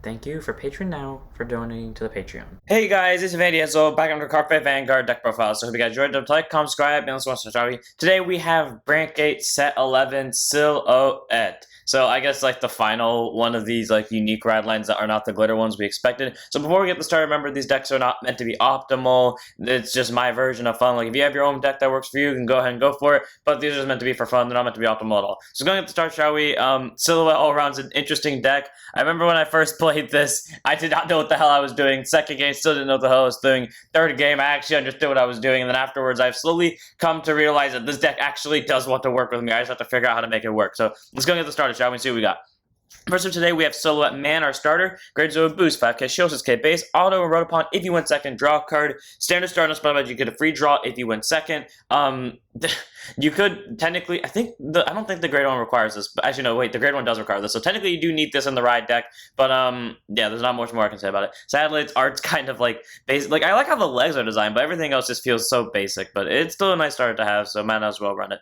Thank you for Patreon now for donating to the Patreon. Hey guys, it's Vandy, so back on the Carpet Vanguard deck profile. So hope you guys enjoyed. Don't like, comment, subscribe, and let's watch the strategy. Today we have Brandt set 11 Silhouette. So I guess like the final one of these like unique ride lines that are not the glitter ones we expected. So before we get the started, remember these decks are not meant to be optimal. It's just my version of fun. Like if you have your own deck that works for you, you can go ahead and go for it. But these are just meant to be for fun. They're not meant to be optimal at all. So going to get the start, shall we? Silhouette all around is an interesting deck. I remember when I first played this, I did not know what the hell I was doing. Second game, still didn't know what the hell I was doing. Third game, I actually understood what I was doing. And then afterwards, I've slowly come to realize that this deck actually does want to work with me. I just have to figure out how to make it work. So let's go get the started, shall we? See what we got. First up today, we have Silhouette Man, our starter. Grade 0 boost, 5k shield, 6k base, auto and Robo. If you win second, draw a card. Standard start on spell, you get a free draw if you win second. You could technically, I don't think the grade 1 requires this, but actually no, wait, the grade 1 does require this. So technically you do need this in the ride deck, but yeah, there's not much more I can say about it. Sadly, its art's kind of like basic. Like I like how the legs are designed, but everything else just feels so basic. But it's still a nice starter to have, so might as well run it.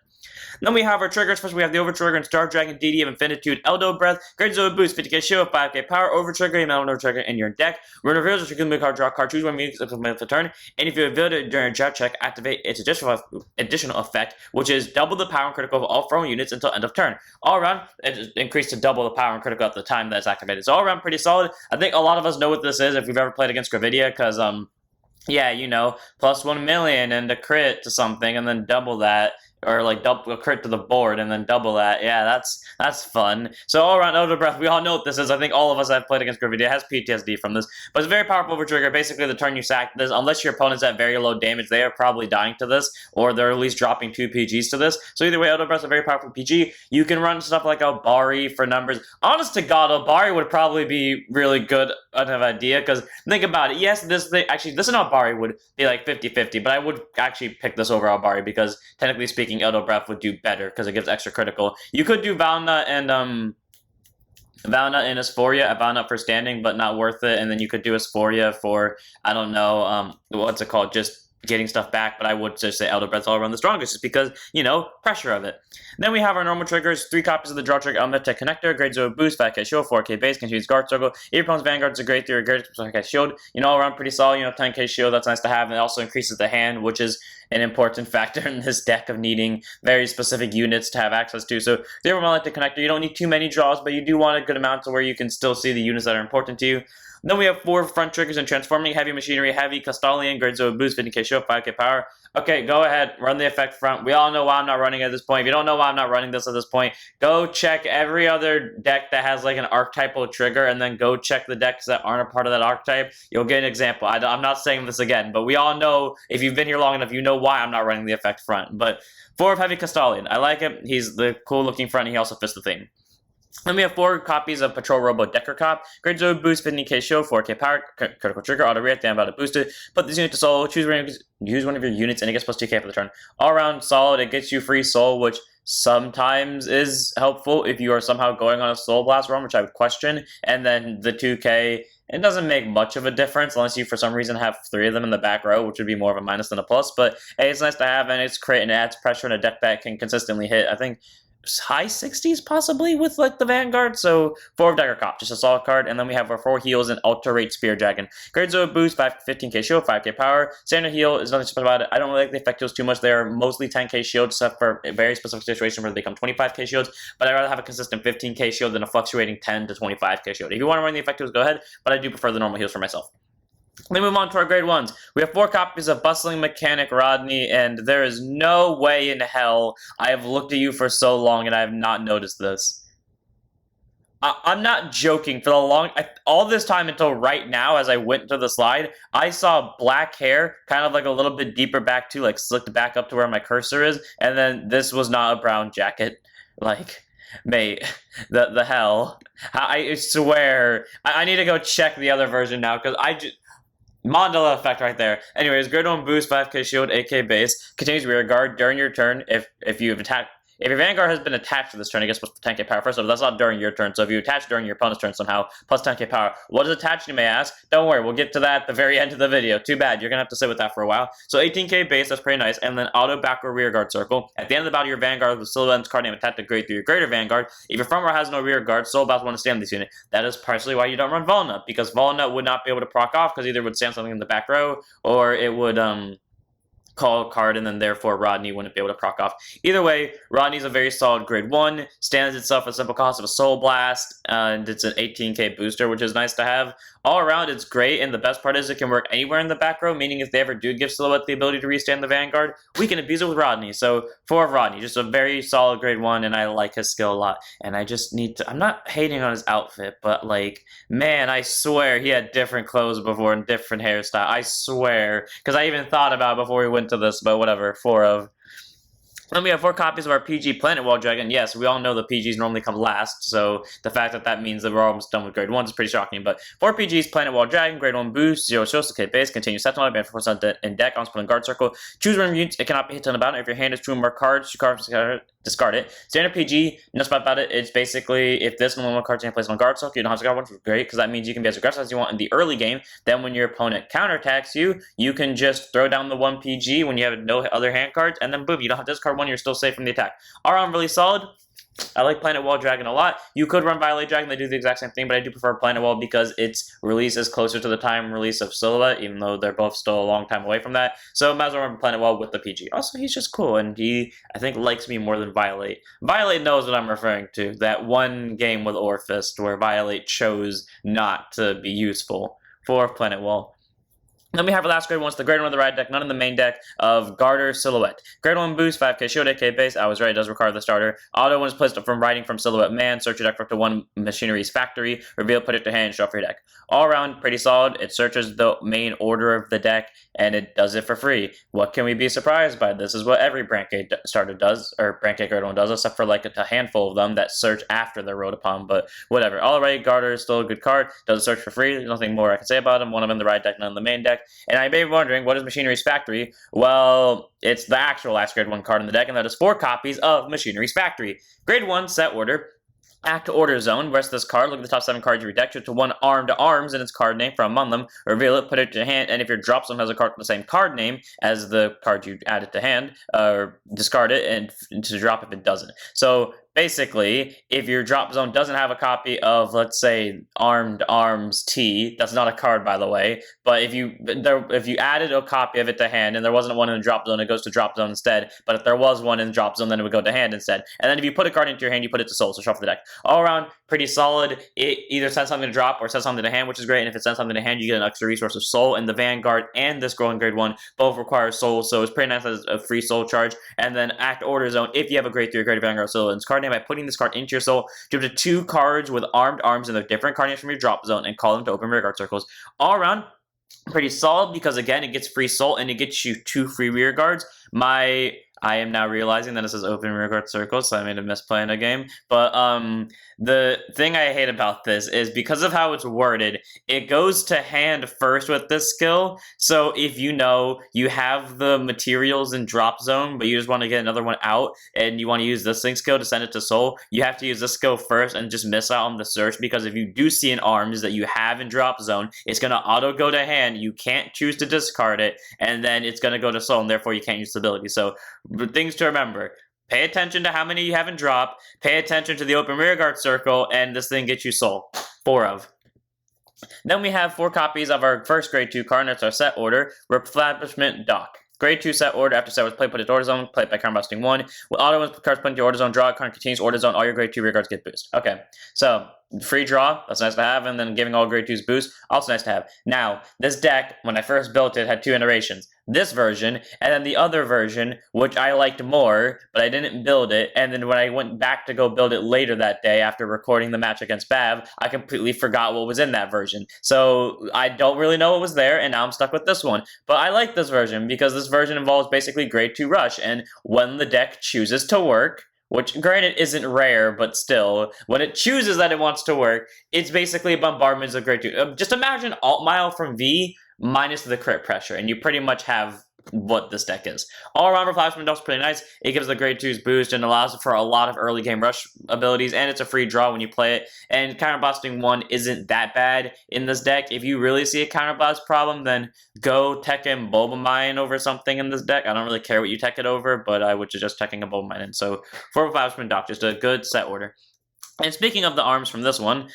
Then we have our triggers. First, we have the Over Trigger and Star Dragon Deity of Infinitude Eldo Breath. Grade 0 boost, 50k shield, 5k power, Over Trigger, you may have an Over Trigger in your deck. When it reveals, you can make a card, draw a card, choose one means the turn. And if you reveal it during a draft check, activate its additional effect, which is double the power and critical of all thrown units until end of turn. All around, it increased to double the power and critical at the time that's activated. So all around, pretty solid. I think a lot of us know what this is if we've ever played against Gravidia, because yeah, you know, plus 1 million and a crit to something, and then double that. Or like double a crit to the board and then double that. Yeah, that's fun. So all around Elder Breath, we all know what this is. I think all of us have played against Gravidia has PTSD from this. But it's a very powerful over trigger. Basically, the turn you sack this, unless your opponent's at very low damage, they are probably dying to this, or they're at least dropping 2 PGs to this. So either way, Elder Breath's a very powerful PG. You can run stuff like Obari for numbers. Honest to God, Obari would probably be really good of an idea, because think about it. Yes, this and Obari would be like 50-50, but I would actually pick this over Obari because technically speaking, Elder Breath would do better because it gives extra critical. You could do Valnut and Asphoria, Valnut for standing, but not worth it. And then you could do Asphoria for, I don't know, what's it called, just getting stuff back, but I would just say Elder Breath's all around the strongest just because, you know, pressure of it. Then we have our normal triggers, 3 copies of the Draw Trigger Element Tech Connector, grade 0 boost, 5k shield, 4k base, continues guard circle. If your opponent's Vanguard's a grade 3 or grade 5k shield, you know, all around pretty solid, you know, 10k shield, that's nice to have, and it also increases the hand, which is an important factor in this deck of needing very specific units to have access to. So the overall Element Tech Connector, you don't need too many draws, but you do want a good amount to where you can still see the units that are important to you. Then we have 4 front triggers and transforming, heavy machinery, heavy Castalian, grade 0 boost, 50k shield, 5k power. Okay, go ahead, run the effect front. We all know why I'm not running at this point. If you don't know why I'm not running this at this point, go check every other deck that has like an archetypal trigger, and then go check the decks that aren't a part of that archetype. You'll get an example. I'm not saying this again, but we all know, if you've been here long enough, you know why I'm not running the effect front. But 4 of heavy Castalian, I like him. He's the cool looking front, and he also fits the theme. Then we have 4 copies of Patrol Robo Dekarcop. Grade 0 boost, 50k shield, 4k power, critical trigger, auto react, damn about to boost it. Put this unit to soul, use one of your units, and it gets plus 2k for the turn. All around solid, it gets you free soul, which sometimes is helpful if you are somehow going on a soul blast run, which I would question. And then the 2k, it doesn't make much of a difference unless you for some reason have 3 of them in the back row, which would be more of a minus than a plus. But hey, it's nice to have, and it's crit, and it adds pressure in a deck that can consistently hit, I think, high 60s possibly with like the Vanguard. So 4 of Dekarcop, just a solid card. And then we have our 4 heals and Ultra Rate Spear Dragon. Grade 0 boost, 15k shield, 5k power. Standard heal is nothing special about it. I don't really like the effect heals too much. They're mostly 10k shields, except for a very specific situation where they become 25k shields. But I'd rather have a consistent 15k shield than a fluctuating 10 to 25k shield. If you want to run the effect heals, go ahead. But I do prefer the normal heals for myself. Then move on to our grade 1s. We have 4 copies of Bustling Mechanic Rodney, and there is no way in hell I have looked at you for so long and I have not noticed this. I'm not joking. For all this time until right now, as I went to the slide, I saw black hair, kind of like a little bit deeper back too, like slicked back up to where my cursor is, and then this was not a brown jacket. Like, mate, the hell. I swear. I need to go check the other version now, because I just... Mandela effect right there. Anyways, grade 1 boost, 5k shield, 8k base, continues rear guard during your turn. If you have attacked, If your Vanguard has been attached to this turn, it gets plus 10k power. First of all, that's not during your turn. So if you attach during your opponent's turn somehow, plus 10k power. What is attached, you may ask? Don't worry, we'll get to that at the very end of the video. Too bad, you're going to have to sit with that for a while. So 18k base, that's pretty nice. And then auto back or rear guard circle. At the end of the battle, your Vanguard with Silhouette's card name attached to grade 3 or greater Vanguard. If your front row has no rear guard, Soul Battles want to stand this unit. That is partially why you don't run Volna, because Volna would not be able to proc off, because either it would stand something in the back row, or it would call a card, and then therefore Rodney wouldn't be able to proc off. Either way, Rodney's a very solid grade 1, stands itself at a simple cost of a Soul Blast, and it's an 18k booster, which is nice to have. All around, it's great, and the best part is it can work anywhere in the back row, meaning if they ever do give Silhouette the ability to restand the Vanguard, we can abuse it with Rodney. So, 4 of Rodney, just a very solid grade 1, and I like his skill a lot. And I just need to, I'm not hating on his outfit, but like, man, I swear he had different clothes before and different hairstyle. I swear. Because I even thought about it before we went to this, but whatever, 4 of. Then we have 4 copies of our PG Planet Wall Dragon. Yes, we all know the PGs normally come last, so the fact that that means that we're almost done with grade 1 is pretty shocking. But 4 PGs, Planet Wall Dragon, grade 1 boost, 0 shows, okay, base, continue Sentinel, ban for 4% in deck, on split guard circle. Choose random units, it cannot be hit on the battle. If your hand is 2 or more cards, discard it. Standard PG, no spot about it, it's basically if this normal card's in place on guard circle, you don't have to guard one, which is great, because that means you can be as aggressive as you want in the early game. Then when your opponent counterattacks you, you can just throw down the 1 PG when you have no other hand cards, and then boom, you don't have to discard one, you're still safe from the attack. All around really solid. I like Planet Wall Dragon a lot. You could run Violate Dragon, they do the exact same thing, but I do prefer Planet Wall because its release is closer to the time release of Silhouette, even though they're both still a long time away from that. So might as well run Planet Wall with the PG. Also, he's just cool, and he, I think, likes me more than Violate. Violate knows what I'm referring to. That one game with Orfist where Violate chose not to be useful for Planet Wall. Then we have our last grade 1, it's the grade 1 of the ride deck, none in the main deck, of Garter Silhouette. Grade 1 boost, 5k shield, 8k base, I was right, it does require the starter. Auto 1 is placed from riding from Silhouette Man, search your deck for up to 1 Machineries Factory, reveal, put it to hand, shuffle your deck. All around, pretty solid, it searches the main order of the deck, and it does it for free. What can we be surprised by? This is what every Brandt starter does, or Brandt grade 1 does, except for like a handful of them that search after they're rode upon, but whatever. Alright, Garter is still a good card, does a search for free, there's nothing more I can say about him, one of them in the ride deck, none in the main deck. And I may be wondering, what is Machineries Factory? Well, it's the actual last grade 1 card in the deck, and that is 4 copies of Machineries Factory. Grade 1, set order. Act to order zone, rest this card, look at the top 7 cards of your deck, to 1 armed arms and its card name from among them, reveal it, put it to hand, and if your drop zone has a card with the same card name as the card you added to hand, discard it and to drop if it doesn't. So basically, if your drop zone doesn't have a copy of, let's say, Armed Arms T, that's not a card, by the way, but if you added a copy of it to hand and there wasn't one in the drop zone, it goes to drop zone instead, but if there was one in the drop zone, then it would go to hand instead. And then if you put a card into your hand, you put it to soul, so shuffle the deck. All around, pretty solid. It either sends something to drop or sends something to hand, which is great, and if it sends something to hand, you get an extra resource of soul, and the Vanguard and this growing grade 1 both require soul, so it's pretty nice as a free soul charge. And then act order zone, if you have a grade 3 or greater Vanguard soul in its card name, by putting this card into your soul, give it to 2 cards with armed arms and their different card names from your drop zone and call them to open rear guard circles. All around, pretty solid because again, it gets free soul and it gets you 2 free rear guards. I am now realizing that it says open rear guard circles, so I made a misplay in a game. But the thing I hate about this is because of how it's worded, it goes to hand first with this skill. So if you know you have the materials in drop zone, but you just want to get another one out, and you want to use this thing skill to send it to soul, you have to use this skill first and just miss out on the search, because if you do see an arms that you have in drop zone, it's going to auto go to hand, you can't choose to discard it, and then it's going to go to soul, and therefore you can't use the ability. So things to remember: pay attention to how many you have in drop, pay attention to the open rearguard circle, and this thing gets you soul. 4 of. Then we have 4 copies of our first grade 2 card, and it's our set order, Refablishment Dock. Grade 2 set order, after set was played, put it to order zone, play it by card busting 1. With auto ones cards put into order zone, draw a card, continues order zone, all your grade 2 rear guards get boost. Okay, so free draw, that's nice to have, and then giving all grade 2s boost, also nice to have. Now, this deck, when I first built it, had 2 iterations. This version, and then the other version, which I liked more, but I didn't build it, and then when I went back to go build it later that day after recording the match against Bav, I completely forgot what was in that version. So I don't really know what was there, and now I'm stuck with this one. But I like this version, because this version involves basically grade 2 rush, and when the deck chooses to work, which granted isn't rare, but still, when it chooses that it wants to work, it's basically bombardments of grade 2. Just imagine Alt Mile from V minus the crit pressure, and you pretty much have what this deck is. All around Refablishment Dock's pretty nice. It gives the grade 2's boost and allows for a lot of early game rush abilities, and it's a free draw when you play it. And counterblasting 1 isn't that bad in this deck. If you really see a counterblast problem, then go tech in Bulbamine over something in this deck. I don't really care what you tech it over, but I would suggest teching a Bulbamine in. So for Refablishment Dock, just a good set order. And speaking of the arms from this one,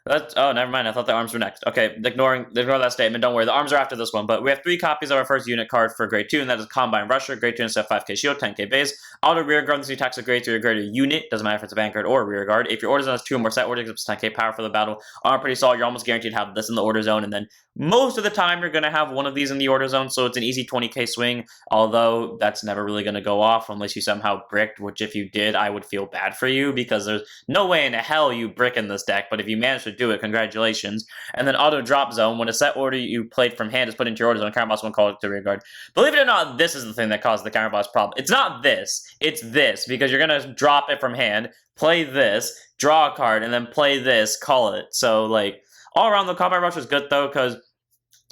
oh, never mind. I thought the arms were next. Okay, ignore that statement. Don't worry. The arms are after this one. But we have 3 copies of our first unit card for grade 2, and that is Combine Rusher. Grade 2 instead of 5k shield, 10k base. Auto rear guard. This attacks a grade 3 or greater unit. Doesn't matter if it's a vanguard or a rear guard. If your order zone has 2 or more set orders, it's 10k power for the battle. Arm pretty solid. You're almost guaranteed to have this in the order zone, and then most of the time you're going to have one of these in the order zone, so it's an easy 20k swing, although that's never really going to go off unless you somehow bricked, which if you did, I would feel bad for you, because there's no way in hell you brick in this deck, but if you manage to do it, congratulations. And then auto drop zone, when a set order you played from hand is put into your order zone, counterblast 1 call it to rear guard. Believe it or not, this is the thing that caused the counterblast problem. It's not this, it's this, because you're going to drop it from hand, play this, draw a card, and then play this, call it. So, like, all around the Combine Rush is good, though, because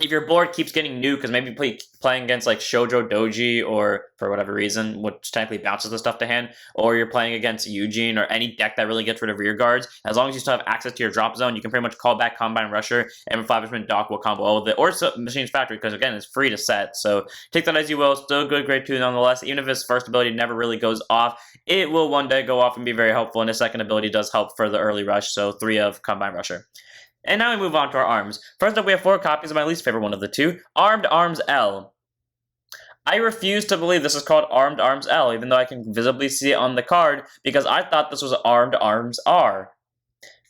if your board keeps getting new, because maybe playing against like Shoujo Doji, or for whatever reason, which technically bounces the stuff to hand, or you're playing against Eugene, or any deck that really gets rid of rear guards, as long as you still have access to your drop zone, you can pretty much call back Combine Rusher, and Refablishment Dock will combo all with it, or Machineries Factory, because again, it's free to set, so take that as you will. Still good grade 2 nonetheless. Even if his first ability never really goes off, it will one day go off and be very helpful, and his second ability does help for the early rush, so 3 of Combine Rusher. And now we move on to our arms. First up, we have 4 copies of my least favorite one of the 2, Armed Arms L. I refuse to believe this is called Armed Arms L, even though I can visibly see it on the card, because I thought this was Armed Arms R.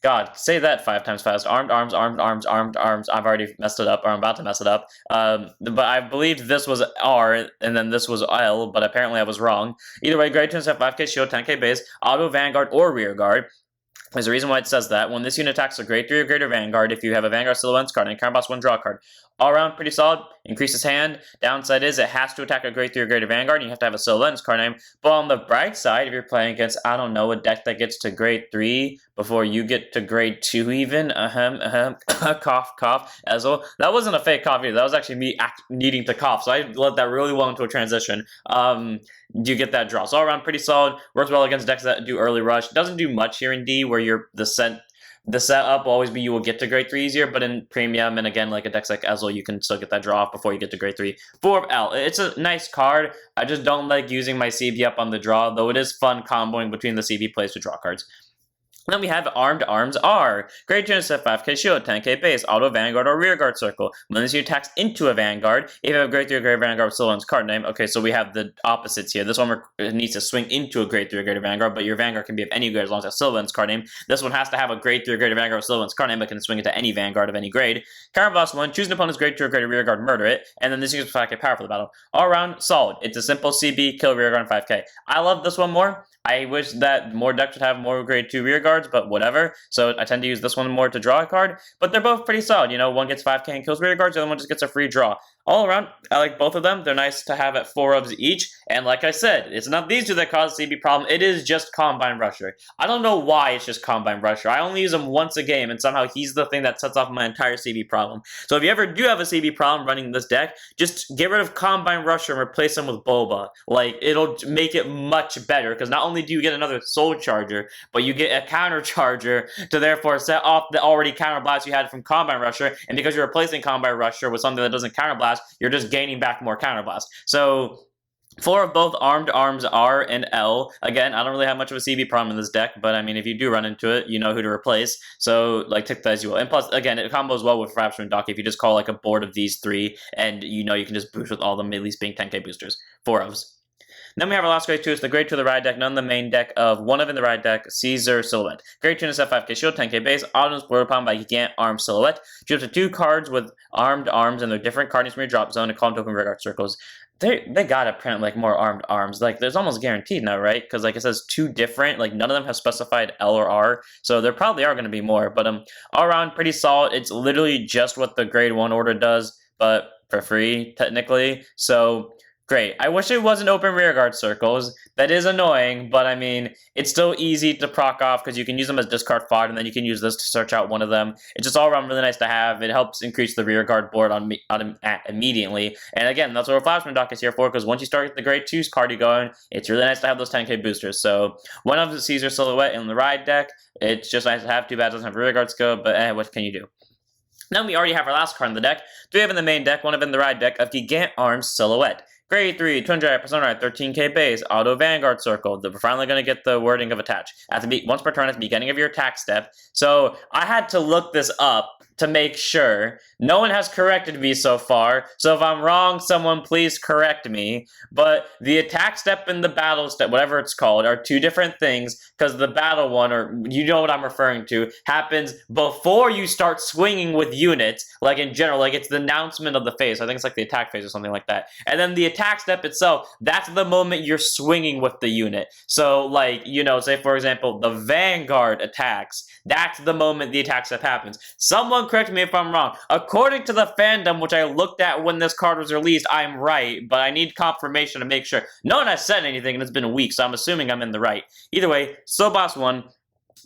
God, say that 5 times fast. Armed Arms, Armed Arms, Armed Arms. I've already messed it up, or I'm about to mess it up. But I believed this was R, and then this was L, but apparently I was wrong. Either way, grade 2 instead of 5k shield, 10k base, auto vanguard or rear guard. There's a reason why it says that. When this unit attacks a grade 3 or greater vanguard, if you have a vanguard silhouette card and counterblast 1 draw card. All around pretty solid. Increases hand. Downside is it has to attack a grade 3 or greater vanguard, and you have to have a silhouette card name. But on the bright side, if you're playing against, I don't know, a deck that gets to grade 3 before you get to grade 2 even, cough, cough, Ezel. That wasn't a fake cough either. That was actually me needing to cough, so I led that really well into a transition. You get that draw. So all around pretty solid. Works well against decks that do early rush. Doesn't do much here in D, where you're the setup will always be you will get to grade 3 easier, but in premium, and again, like a deck like Ezel, you can still get that draw off before you get to grade 3. 4 of L. It's a nice card. I just don't like using my CB up on the draw, though it is fun comboing between the CB plays to draw cards. Then we have Armed Arms R. Grade 2 instead of 5k shield, 10k base, auto vanguard or rear guard circle. When this unit attacks into a vanguard, if you have grade 3 or greater vanguard with Silvan's card name, okay, so we have the opposites here. This one needs to swing into a grade 3 or greater vanguard, but your vanguard can be of any grade as long as it has Silvan's card name. This one has to have a grade 3 or greater vanguard with Silvan's card name, but can swing into any vanguard of any grade. Counterblast 1, choose an opponent's grade 2 or greater rear guard, murder it, and then this uses 5k power for the battle. All around, solid. It's a simple CB, kill rear guard, and 5k. I love this one more. I wish that more decks would have more grade 2 rear guards, but whatever. So I tend to use this one more to draw a card, but they're both pretty solid. You know, one gets 5k and kills rear guards, the other one just gets a free draw. All around, I like both of them. They're nice to have at 4 ofs each. And like I said, it's not these two that cause the CB problem. It is just Combine Rusher. I don't know why it's just Combine Rusher. I only use him once a game, and somehow he's the thing that sets off my entire CB problem. So if you ever do have a CB problem running this deck, just get rid of Combine Rusher and replace him with Boba. Like, it'll make it much better, because not only do you get another Soul Charger, but you get a Counter Charger to therefore set off the already Counter Blast you had from Combine Rusher, and because you're replacing Combine Rusher with something that doesn't Counter Blast, you're just gaining back more Counter Blast. So 4 of both Armed Arms R and L. Again, I don't really have much of a CB problem in this deck, but I mean, if you do run into it, you know who to replace. So, like, take that as you will. And plus, again, it combos well with Refablishment Dock if you just call, like, a board of these 3, and you know you can just boost with all of them, at least being 10k boosters. 4 ofs. Then we have our last grade 2. It's the grade 2 of the ride deck, none of the main deck of one of in the ride deck, Caezar Silhouette. Grade 2 is at 5k shield, 10k base, auto exploded upon by Gigant Arm Silhouette. Choose up to 2 cards with armed arms and their different card names from your drop zone and call them to open rear guard circles. They gotta print like more armed arms. Like, there's almost guaranteed now, right? Because like it says 2 different, like none of them have specified L or R, so there probably are going to be more. But all around pretty solid. It's literally just what the grade 1 order does, but for free technically. So Great. I wish it wasn't open rearguard circles. That is annoying, but I mean, it's still easy to proc off because you can use them as discard fodder, and then you can use this to search out one of them. It's just all around really nice to have. It helps increase the rearguard board immediately. And again, that's what Refablishment Dock is here for, because once you start the grade 2's party going, it's really nice to have those 10k boosters. So one of the Caezar silhouette in the ride deck. It's just nice to have. Too bad it doesn't have rearguard skill, but what can you do? Then we already have our last card in the deck. 3 of in the main deck, 1 of in the ride deck of Gigant Arms Silhouette. Grade 3, 200 Persona, 13k base, Auto Vanguard Circle. We're finally going to get the wording of attach. Once per turn at the beginning of your attack step. So I had to look this up to make sure. No one has corrected me so far, so if I'm wrong, someone please correct me. But the attack step and the battle step, whatever it's called, are 2 different things, because the battle one, or you know what I'm referring to, happens before you start swinging with units, like in general, like it's the announcement of the phase. I think it's like the attack phase or something like that. And then the attack step itself, that's the moment you're swinging with the unit. So like, you know, say for example, the Vanguard attacks, that's the moment the attack step happens. Someone correct me if I'm wrong. According to the fandom, which I looked at when this card was released, I'm right, but I need confirmation to make sure. No one has said anything, and it's been a week, so I'm assuming I'm in the right. Either way, Boss 1,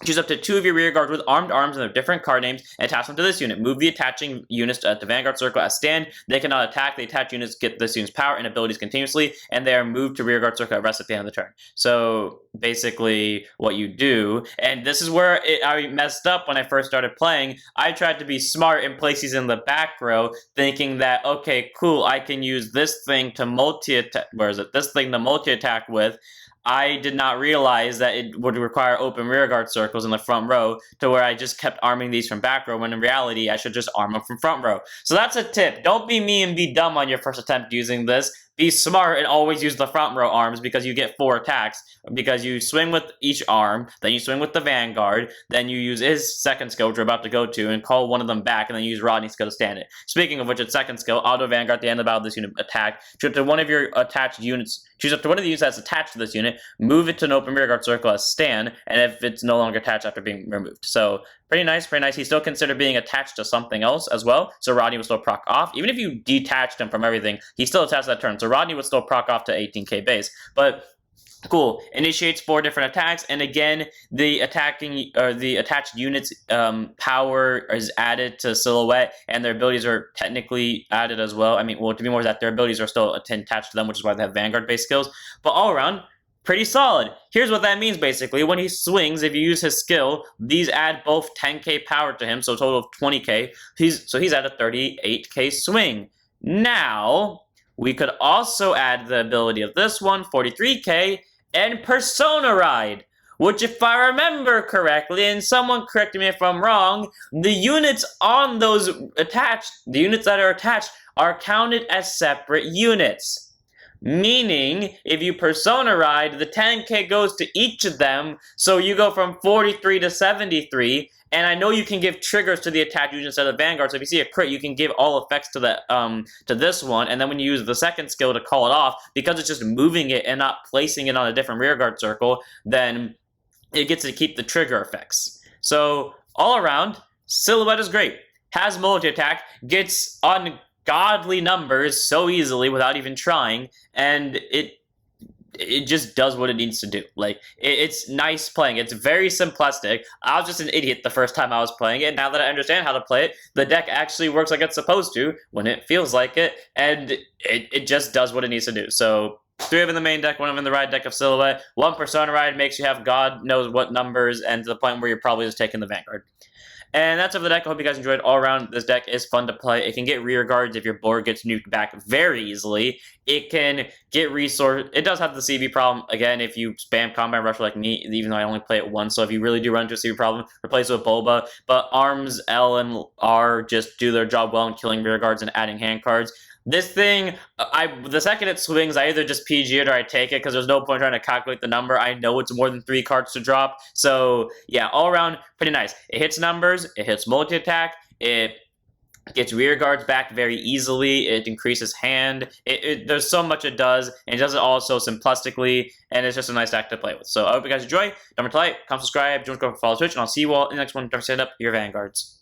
choose up to 2 of your rear guards with armed arms and their different card names and attach them to this unit. Move the attaching units at the Vanguard Circle as stand. They cannot attack. The attached units get this unit's power and abilities continuously, and they are moved to rear guard circle at rest at the end of the turn. So basically what you do, and this is where I messed up when I first started playing. I tried to be smart and place these in the back row, thinking that, okay, cool, I can use this thing to multi-attack, this thing to multi-attack with. I did not realize that it would require open rearguard circles in the front row, to where I just kept arming these from back row, when in reality I should just arm them from front row. So that's a tip. Don't be me and be dumb on your first attempt using this. Be smart and always use the front row arms, because you get 4 attacks. Because you swing with each arm, then you swing with the Vanguard, then you use his second skill, which we're about to go to, and call one of them back, and then you use Rodney's skill to stand it. Speaking of which, its second skill, Auto Vanguard at the end of the battle, this unit attack. Choose up to one of your attached units. Choose up to one of the units that's attached to this unit, move it to an open rearguard circle as stand, and if it's no longer attached after being removed. So pretty nice, pretty nice. He's still considered being attached to something else as well, so Rodney will still proc off. Even if you detached him from everything, he's still attached to that turn, so Rodney would still proc off to 18k base. But cool, initiates 4 different attacks, and again, the attacking or the attached units power is added to Silhouette, and their abilities are technically added as well. I mean, well, to be more that, their abilities are still attached to them, which is why they have Vanguard-based skills. But all around, pretty solid. Here's what that means, basically. When he swings, if you use his skill, these add both 10k power to him, so a total of 20k. He's at a 38k swing. Now, we could also add the ability of this one, 43k, and Persona Ride, which, if I remember correctly, and someone correct me if I'm wrong, the units on those attached, the units that are attached, are counted as separate units. Meaning, if you Persona Ride, the 10k goes to each of them, so you go from 43 to 73, and I know you can give triggers to the attack unit instead of Vanguard, so if you see a crit, you can give all effects to the to this one, and then when you use the second skill to call it off, because it's just moving it and not placing it on a different rearguard circle, then it gets to keep the trigger effects. So, all around, Silhouette is great. Has multi-attack, gets ungodly numbers so easily without even trying, and it just does what it needs to do. Like, it's nice playing. It's very simplistic. I was just an idiot the first time I was playing it. Now that I understand how to play it, the deck actually works like it's supposed to when it feels like it, and it just does what it needs to do. So 3 of in the main deck, 1 of in the ride deck of Silhouette. 1 Persona Ride makes you have God knows what numbers, and to the point where you're probably just taking the Vanguard. And that's it for the deck. I hope you guys enjoyed. All around, this deck is fun to play. It can get rear guards if your board gets nuked back very easily. It can get resource. It does have the CV problem. Again, if you spam Combat Rush like me, even though I only play it once, so if you really do run into a CV problem, replace it with Boba. But Arms, L, and R just do their job well in killing rear guards and adding hand cards. This thing, the second it swings, I either just PG it or I take it, because there's no point trying to calculate the number. I know it's more than 3 cards to drop. So, yeah, all around, pretty nice. It hits numbers, it hits multi-attack, it gets rear guards back very easily, it increases hand. There's so much it does, and it does it all so simplistically, and it's just a nice deck to play with. So, I hope you guys enjoy. Don't forget to like, comment, subscribe, join, follow Twitch, and I'll see you all in the next one. Don't stand up your Vanguards.